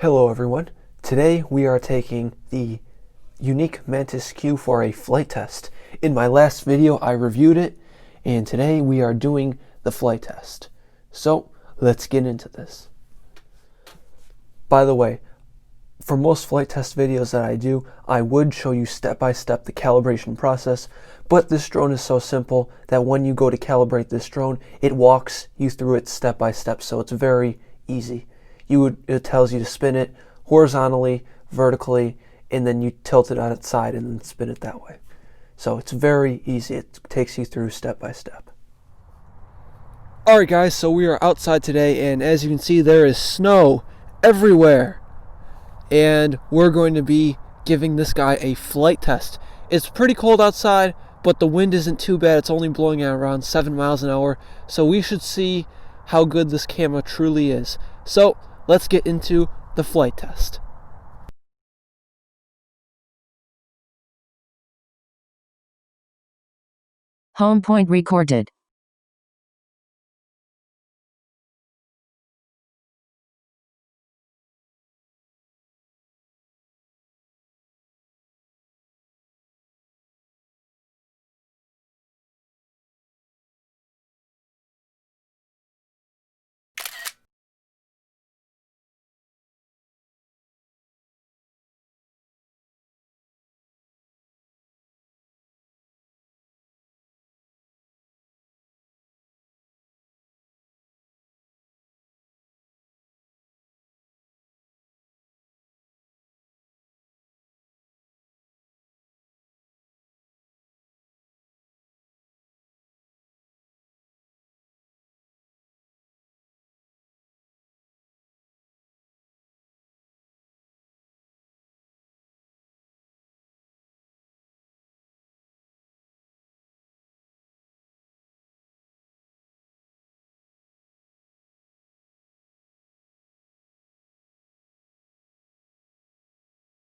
Hello everyone. Today we are taking the Yuneec Mantis Q for a flight test. In my last video I reviewed it, and today we are doing the flight test. So let's get into this. By the way, for most flight test videos that I do, I would show you step by step the calibration process, but this drone is so simple that when you go to calibrate this drone, it walks you through it step by step, so it's very easy. It tells you to spin it horizontally, vertically, and then you tilt it on its side and then spin it that way. So it's very easy. It takes you through step by step. Alright guys, so we are outside today, and as you can see there is snow everywhere. And we're going to be giving this guy a flight test. It's pretty cold outside, but the wind isn't too bad. It's only blowing at around 7 miles an hour, so we should see how good this camera truly is. So let's get into the flight test. Home point recorded.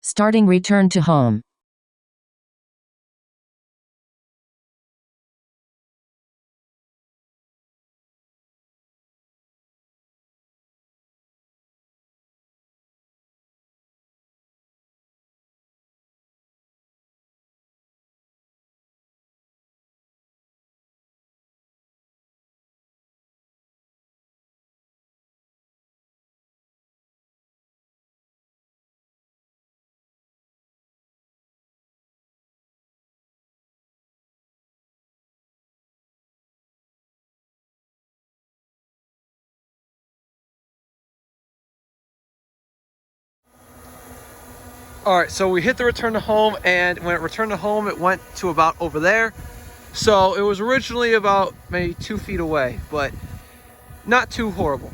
Starting return to home. Alright, so we hit the return to home, and when it returned to home it went to about over there. So it was originally about maybe 2 feet away, but not too horrible.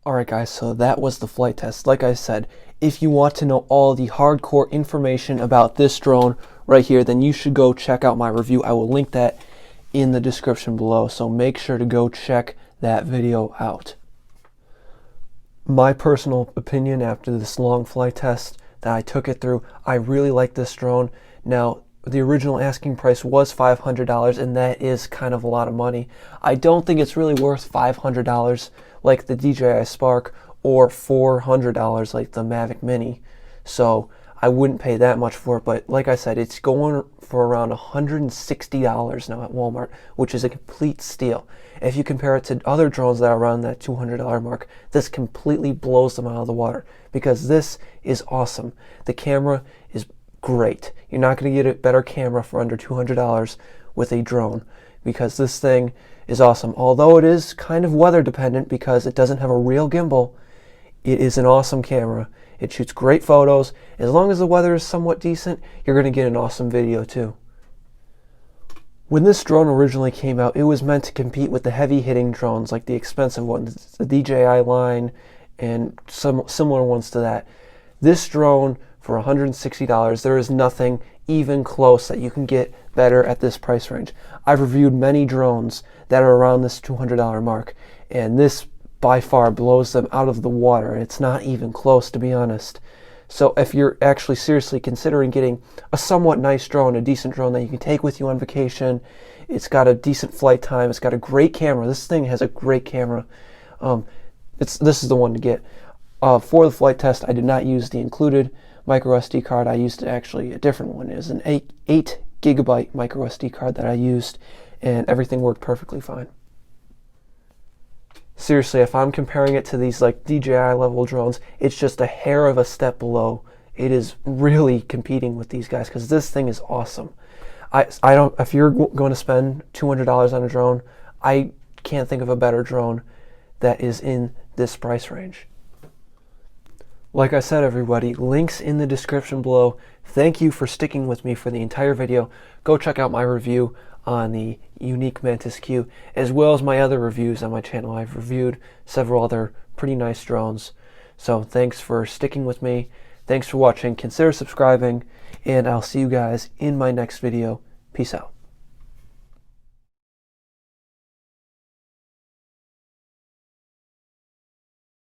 Alright guys, so that was the flight test. Like I said, if you want to know all the hardcore information about this drone right here, then you should go check out my review. I will link that in the description below, so make sure to go check that video out. My personal opinion after this long flight test that I took it through, I really like this drone. Now, the original asking price was $500, and that is kind of a lot of money. I don't think it's really worth $500 like the DJI Spark or $400 like the Mavic Mini. So I wouldn't pay that much for it, but like I said, it's going for around $160 now at Walmart, which is a complete steal. If you compare it to other drones that are around that $200 mark, this completely blows them out of the water because this is awesome. The camera is great. You're not going to get a better camera for under $200 with a drone because this thing is awesome. Although it is kind of weather dependent because it doesn't have a real gimbal, it is an awesome camera. It shoots great photos. As long as the weather is somewhat decent, you're going to get an awesome video too. When this drone originally came out, it was meant to compete with the heavy-hitting drones like the expensive ones, the DJI line, and some similar ones to that. This drone for $160, there is nothing even close that you can get better at this price range. I've reviewed many drones that are around this $200 mark, and this by far blows them out of the water. It's not even close, to be honest. So if you're actually seriously considering getting a somewhat nice drone, a decent drone that you can take with you on vacation, it's got a decent flight time, it's got a great camera. This thing has a great camera. This is the one to get. For the flight test, I did not use the included micro SD card. I used actually a different one. It was an 8 gigabyte micro SD card that I used, and everything worked perfectly fine. Seriously, if I'm comparing it to these like DJI level drones, it's just a hair of a step below. It is really competing with these guys because this thing is awesome. I don't. If you're going to spend $200 on a drone, I can't think of a better drone that is in this price range. Like I said, everybody, links in the description below. Thank you for sticking with me for the entire video. Go check out my review on the Yuneec Mantis Q, as well as my other reviews on my channel. I've reviewed several other pretty nice drones. So thanks for sticking with me. Thanks for watching. Consider subscribing, and I'll see you guys in my next video. Peace out.